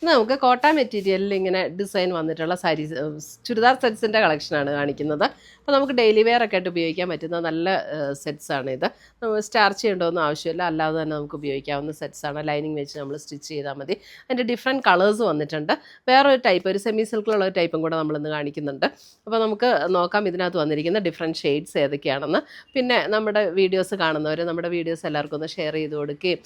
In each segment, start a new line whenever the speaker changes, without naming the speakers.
ഇന്ന് നമുക്ക് കോട്ട മെറ്റീരിയലിൽ ഇങ്ങനെ ഡിസൈൻ വന്നിട്ടുള്ള സാരീസ് ചുരിദാർ സെറ്റ്സിൻ്റെ കളക്ഷനാണ് കാണിക്കുന്നത്. അപ്പോൾ നമുക്ക് ഡെയിലി വെയർ ഒക്കെ ആയിട്ട് ഉപയോഗിക്കാൻ പറ്റുന്ന നല്ല സെറ്റ്സാണ് ഇത്. സ്റ്റാർച്ച് ചെയ്യേണ്ടതൊന്നും ആവശ്യമില്ല, അല്ലാതെ തന്നെ നമുക്ക് ഉപയോഗിക്കാവുന്ന സെറ്റ്സാണ്. ലൈനിങ് വെച്ച് നമ്മൾ സ്റ്റിച്ച് ചെയ്താൽ മതി. അതിൻ്റെ ഡിഫറെൻറ്റ് കളേഴ്സ് വന്നിട്ടുണ്ട്. വേറൊരു ടൈപ്പ്, ഒരു സെമി സിൽക്കിലുള്ള ഒരു ടൈപ്പും കൂടെ നമ്മളിന്ന് കാണിക്കുന്നുണ്ട്. അപ്പോൾ നമുക്ക് നോക്കാം ഇതിനകത്ത് വന്നിരിക്കുന്ന ഡിഫറെൻറ്റ് ഷെയ്ഡ്സ് ഏതൊക്കെയാണെന്ന്. പിന്നെ നമ്മുടെ വീഡിയോസ് കാണുന്നവർ നമ്മുടെ വീഡിയോസ് എല്ലാവർക്കും ഒന്ന് ഷെയർ ചെയ്ത് കൊടുക്കുകയും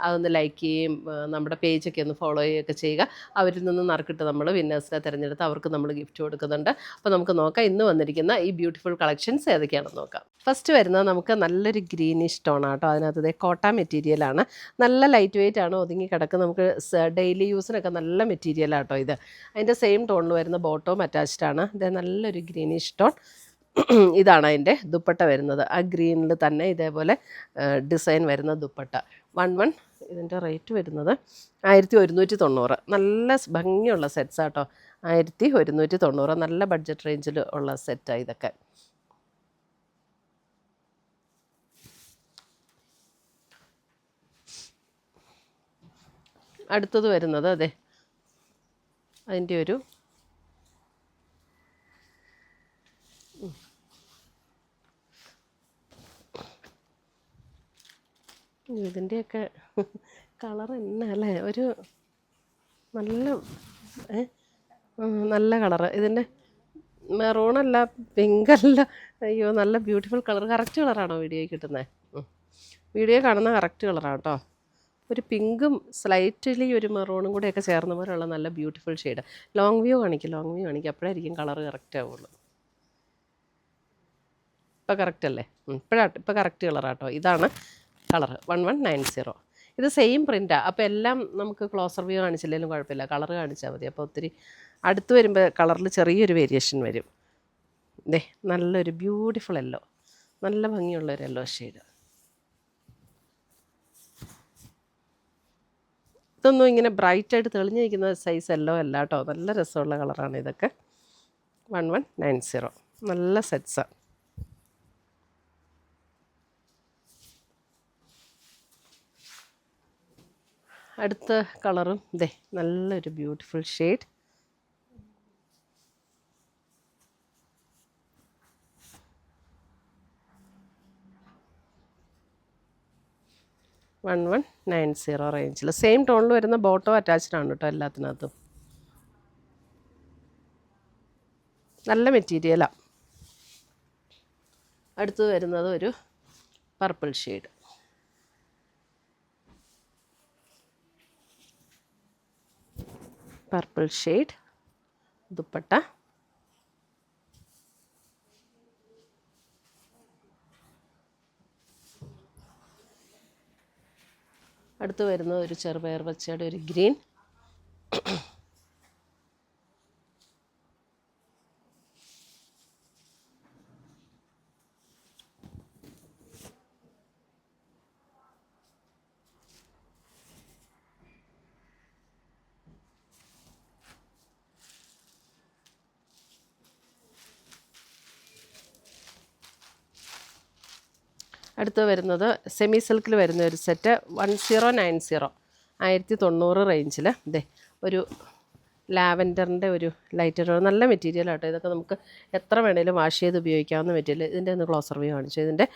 അതൊന്ന് ലൈക്ക് ചെയ്യുകയും നമ്മുടെ പേജൊക്കെ ഒന്ന് ഫോളോ ചെയ്യുകയൊക്കെ ചെയ്യുക. അവരിൽ നിന്ന് നറുക്കിട്ട് നമ്മൾ വിന്നേഴ്സിനെ തിരഞ്ഞെടുത്ത് അവർക്ക് നമ്മൾ ഗിഫ്റ്റ് കൊടുക്കുന്നുണ്ട്. അപ്പോൾ നമുക്ക് നോക്കാം ഇന്ന് വന്നിരിക്കുന്ന ഈ ബ്യൂട്ടിഫുൾ കളക്ഷൻസ് ഏതൊക്കെയാണെന്ന് നോക്കാം. ഫസ്റ്റ് വരുന്നത് നമുക്ക് നല്ലൊരു ഗ്രീനിഷ് ടോണാണ് കേട്ടോ. അതിനകത്ത് കോട്ട മെറ്റീരിയലാണ്. നല്ല ലൈറ്റ് വെയിറ്റ് ആണ്, ഒതുങ്ങി കിടക്കും. നമുക്ക് ഡെയിലി യൂസിനൊക്കെ നല്ല മെറ്റീരിയലാട്ടോ ഇത്. അതിൻ്റെ സെയിം ടോണിൽ വരുന്ന ബോട്ടവും അറ്റാച്ച്ഡ് ആണ്. ഇത് നല്ലൊരു ഗ്രീനിഷ് ടോൺ. ഇതാണ് അതിൻ്റെ ദുപ്പട്ട വരുന്നത്. ആ ഗ്രീനിൽ തന്നെ ഇതേപോലെ ഡിസൈൻ വരുന്ന ദുപ്പട്ട. 1 ഇതിൻ്റെ റേറ്റ് വരുന്നത് 1190. നല്ല ഭംഗിയുള്ള സെറ്റ്സാട്ടോ. 1190. നല്ല ബഡ്ജറ്റ് റേഞ്ചിൽ ഉള്ള സെറ്റാണ് ഇതൊക്കെ. അടുത്തത് വരുന്നത് അതെ അതിൻ്റെ ഒരു ഇതിൻ്റെയൊക്കെ കളർ എന്നാ അല്ലേ, ഒരു നല്ല നല്ല കളറ്. ഇതിൻ്റെ മെറൂണല്ല, പിങ്കല്ല, അയ്യോ നല്ല ബ്യൂട്ടിഫുൾ കളർ. കറക്റ്റ് കളറാണോ വീഡിയോയിൽ കിട്ടുന്നത്? വീഡിയോ കാണുന്ന കറക്റ്റ് കളറാണ് കേട്ടോ. ഒരു പിങ്കും സ്ലൈറ്റ്ലി ഒരു മെറൂണും കൂടെയൊക്കെ ചേർന്ന പോലെയുള്ള നല്ല ബ്യൂട്ടിഫുൾ ഷെയ്ഡ്. ലോങ് വ്യൂ കാണിക്കും, അപ്പോഴായിരിക്കും കളർ കറക്റ്റ് ആവുള്ളൂ. ഇപ്പോൾ കറക്റ്റ് അല്ലേ? ഇപ്പോൾ കറക്റ്റ് കളറാട്ടോ. ഇതാണ് കളർ 1190. ഇത് സെയിം പ്രിൻറ്റാണ്. അപ്പോൾ എല്ലാം നമുക്ക് ക്ലോസർ വ്യൂ കാണിച്ചില്ലെങ്കിലും കുഴപ്പമില്ല, കളർ കാണിച്ചാൽ മതി. അപ്പോൾ ഒത്തിരി അടുത്ത് വരുമ്പോൾ കളറിൽ ചെറിയൊരു വേരിയേഷൻ വരും. ദേ നല്ലൊരു ബ്യൂട്ടിഫുൾ യെല്ലോ, നല്ല ഭംഗിയുള്ളൊരു യെല്ലോ ഷെയ്ഡ്. ഇതൊന്നും ഇങ്ങനെ ബ്രൈറ്റായിട്ട് തെളിഞ്ഞ് നിൽക്കുന്ന സൈസ് യെല്ലോ അല്ല കേട്ടോ. നല്ല രസമുള്ള കളറാണ് ഇതൊക്കെ. 1190. നല്ല സെറ്റ്സാണ്. അടുത്ത കളറും ദേ നല്ലൊരു ബ്യൂട്ടിഫുൾ ഷെയ്ഡ്. $1190 റേഞ്ചിൽ സെയിം ടോണിൽ വരുന്ന ബോട്ടോ അറ്റാച്ച്ഡ് ആണ് കേട്ടോ എല്ലാത്തിനകത്തും. നല്ല മെറ്റീരിയലാണ്. അടുത്ത് വരുന്നത് ഒരു purple shade. Purple shade dupatta. അടുത്ത് വരുന്നത് ഒരു ചെറുപയർ പച്ചയുടെ ഒരു ഗ്രീൻ. അടുത്ത് വരുന്നത് സെമി സിൽക്കിൽ വരുന്ന ഒരു സെറ്റ് 1090. 1090 റേഞ്ചിൽ ഇതേ ഒരു ലാവൻഡറിൻ്റെ ഒരു ലൈറ്റ് നല്ല മെറ്റീരിയൽ ആട്ടോ. ഇതൊക്കെ നമുക്ക് എത്ര വേണേലും വാഷ് ചെയ്ത് ഉപയോഗിക്കാവുന്ന മെറ്റീരിയൽ. ഇതിൻ്റെ ഒന്ന് ക്ലോസർ വ്യൂ കാണിച്ചു. ഇതിൻ്റെ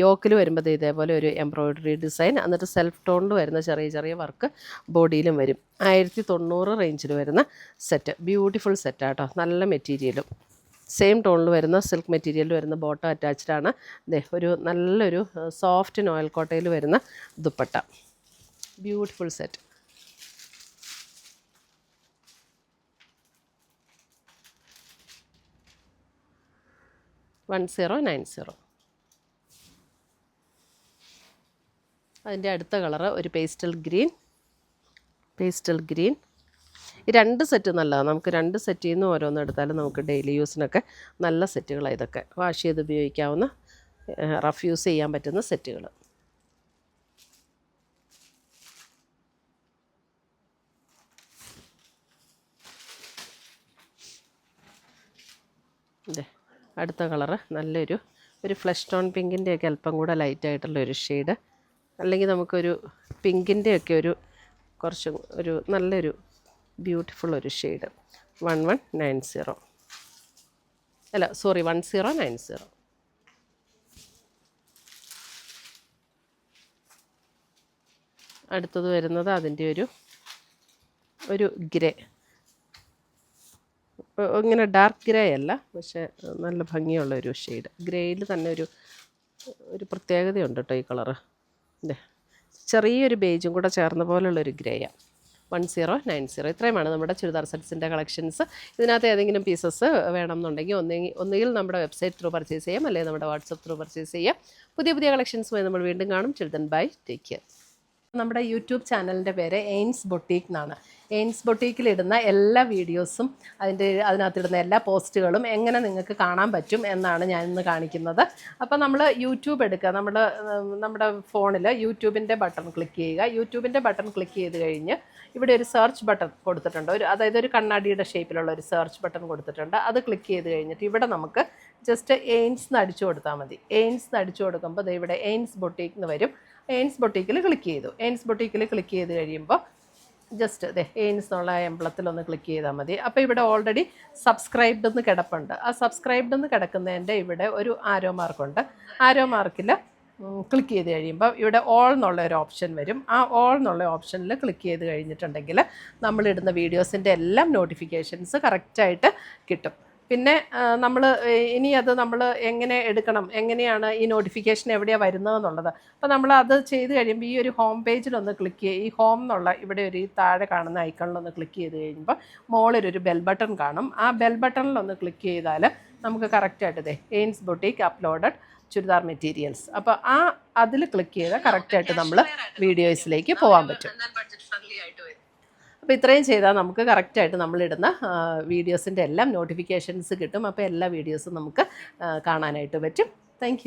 യോക്കിൽ വരുമ്പോൾ ഇതേപോലെ ഒരു എംബ്രോയ്ഡറി ഡിസൈൻ, എന്നിട്ട് സെൽഫ് ടോണിൽ വരുന്ന ചെറിയ ചെറിയ വർക്ക് ബോഡിയിലും വരും. 1090 റേഞ്ചിൽ വരുന്ന സെറ്റ്. ബ്യൂട്ടിഫുൾ സെറ്റാട്ടോ. നല്ല മെറ്റീരിയലും സെയിം ടോണിൽ വരുന്ന സിൽക്ക് മെറ്റീരിയലിൽ വരുന്ന ബോട്ടം അറ്റാച്ച്ഡ് ആണ്. ദേ ഒരു നല്ലൊരു സോഫ്റ്റ് നോയൽ കോട്ടയിൽ വരുന്ന ദുപ്പട്ട. Beautiful set. $1090. അതിൻ്റെ അടുത്ത കളറ് ഒരു പേസ്റ്റൽ ഗ്രീൻ. ഈ 2 സെറ്റ് നല്ലതാണ്. നമുക്ക് 2 സെറ്റിൽ നിന്ന് ഓരോന്ന് എടുത്താലും നമുക്ക് ഡെയിലി യൂസിനൊക്കെ നല്ല സെറ്റുകളാണ് ഇതൊക്കെ. വാഷ് ചെയ്ത് ഉപയോഗിക്കാവുന്ന, റഫ് യൂസ് ചെയ്യാൻ പറ്റുന്ന സെറ്റുകൾ. ഇതേ അടുത്ത കളറ് നല്ലൊരു ഫ്ലഷ് ടോൺ പിങ്കിൻ്റെയൊക്കെ അല്പം കൂടെ ലൈറ്റായിട്ടുള്ളൊരു ഷെയ്ഡ്, അല്ലെങ്കിൽ നമുക്കൊരു പിങ്കിൻ്റെയൊക്കെ കുറച്ചും നല്ലൊരു ബ്യൂട്ടിഫുൾ ഒരു ഷെയ്ഡ് 1190 അല്ല സോറി 1090. അടുത്തത് വരുന്നത് അതിൻ്റെ ഒരു ഗ്രേ, ഇങ്ങനെ ഡാർക്ക് ഗ്രേ അല്ല, പക്ഷേ നല്ല ഭംഗിയുള്ള ഒരു ഷെയ്ഡ്. ഗ്രേയിൽ തന്നെ ഒരു പ്രത്യേകതയുണ്ട് കേട്ടോ ഈ കളറ്. അല്ലേ, ചെറിയൊരു ബേജും കൂടെ ചേർന്ന പോലുള്ളൊരു ഗ്രേയാണ്. 1090. ഇത്രയുമാണ് നമ്മുടെ ചുരിദാർ സെറ്റ്സിൻ്റെ കളക്ഷൻസ്. ഇതിനകത്ത് ഏതെങ്കിലും പീസസ് വേണമെന്നുണ്ടെങ്കിൽ ഒന്നുകിൽ നമ്മുടെ വെബ്സൈറ്റ് ത്രൂ പർച്ചേസ് ചെയ്യാം, അല്ലെങ്കിൽ നമ്മുടെ വാട്സപ്പ് ത്രൂ പർച്ചേസ് ചെയ്യാം. പുതിയ പുതിയ കളക്ഷൻസുമായി നമ്മൾ വീണ്ടും കാണും. Children bye, take care. നമ്മുടെ യൂട്യൂബ് ചാനലിൻ്റെ പേര് എയിൻസ് ബൊട്ടീക്ക് എന്നാണ്. എയിൻസ് ബൊട്ടീക്കിലിടുന്ന എല്ലാ വീഡിയോസും അതിനകത്തിടുന്ന എല്ലാ പോസ്റ്റുകളും എങ്ങനെ നിങ്ങൾക്ക് കാണാൻ പറ്റും എന്നാണ് ഞാൻ ഇന്ന് കാണിക്കുന്നത്. അപ്പോൾ നമ്മൾ യൂട്യൂബ് എടുക്കുക, നമ്മുടെ ഫോണിൽ യൂട്യൂബിൻ്റെ ബട്ടൺ ക്ലിക്ക് ചെയ്യുക. യൂട്യൂബിൻ്റെ ബട്ടൺ ക്ലിക്ക് ചെയ്ത് കഴിഞ്ഞ് ഇവിടെ ഒരു സെർച്ച് ബട്ടൺ കൊടുത്തിട്ടുണ്ട്, അതായത് ഒരു കണ്ണാടിയുടെ ഷേപ്പിലുള്ള ഒരു സെർച്ച് ബട്ടൺ കൊടുത്തിട്ടുണ്ട്. അത് ക്ലിക്ക് ചെയ്ത് കഴിഞ്ഞിട്ട് ഇവിടെ നമുക്ക് ജസ്റ്റ് എയിൻസ് എന്ന് അടിച്ചു കൊടുത്താൽ മതി. എയിൻസ് എന്ന് അടിച്ചു കൊടുക്കുമ്പോൾ ഇവിടെ എയിൻസ് ബൊട്ടീക്ക് എന്ന് വരും. എയിൻസ് ബൊട്ടീക്കിൽ ക്ലിക്ക് ചെയ്തു. എയിൻസ് ബൊട്ടീക്കിൽ ക്ലിക്ക് ചെയ്ത് കഴിയുമ്പോൾ ജസ്റ്റ് എയിൻസ് എന്നുള്ള എംബ്ലത്തിലൊന്ന് ക്ലിക്ക് ചെയ്താൽ മതി. അപ്പോൾ ഇവിടെ ഓൾറെഡി സബ്സ്ക്രൈബ്ഡ് എന്ന് കിടപ്പുണ്ട്. ആ സബ്സ്ക്രൈബ്ഡ് എന്ന് കിടക്കുന്നതിൻ്റെ ഇവിടെ ഒരു ആരോ മാർക്കുണ്ട്. ആരോ മാർക്കിൽ ക്ലിക്ക് ചെയ്ത് കഴിയുമ്പോൾ ഇവിടെ ഓൾ എന്നുള്ള ഒരു ഓപ്ഷൻ വരും. ആ ഓൾ എന്നുള്ള ഓപ്ഷനിൽ ക്ലിക്ക് ചെയ്ത് കഴിഞ്ഞിട്ടുണ്ടെങ്കിൽ നമ്മളിടുന്ന വീഡിയോസിൻ്റെ എല്ലാം നോട്ടിഫിക്കേഷൻസ് കറക്റ്റായിട്ട് കിട്ടും. പിന്നെ ഇനി നമ്മൾ എങ്ങനെ എടുക്കണം, എങ്ങനെയാണ് ഈ നോട്ടിഫിക്കേഷൻ എവിടെയാണ് വരുന്നതെന്നുള്ളത്. അപ്പോൾ നമ്മൾ അത് ചെയ്ത് കഴിയുമ്പോൾ ഈ ഒരു ഹോം പേജിലൊന്ന് ക്ലിക്ക് ചെയ്യുക. ഈ ഹോം എന്നുള്ള ഇവിടെ ഒരു താഴെ കാണുന്ന ഐക്കണിലൊന്ന് ക്ലിക്ക് ചെയ്ത് കഴിയുമ്പോൾ മുകളിലൊരു ബെൽ ബട്ടൺ കാണും. ആ ബെൽ ബട്ടണിലൊന്ന് ക്ലിക്ക് ചെയ്താൽ നമുക്ക് കറക്റ്റായിട്ട് എയിൻസ് ബൊട്ടീക്ക് അപ്ലോഡഡ് ചുരിദാർ മെറ്റീരിയൽസ്, അപ്പോൾ അതിൽ ക്ലിക്ക് ചെയ്താൽ കറക്റ്റായിട്ട് നമ്മൾ വീഡിയോസിലേക്ക് പോകാൻ പറ്റും. അപ്പോൾ ഇത്രയും ചെയ്താൽ നമുക്ക് കറക്റ്റായിട്ട് നമ്മളിടുന്ന വീഡിയോസിൻ്റെ എല്ലാം നോട്ടിഫിക്കേഷൻസ് കിട്ടും. അപ്പോൾ എല്ലാ വീഡിയോസും നമുക്ക് കാണാനായിട്ട് പറ്റും. താങ്ക്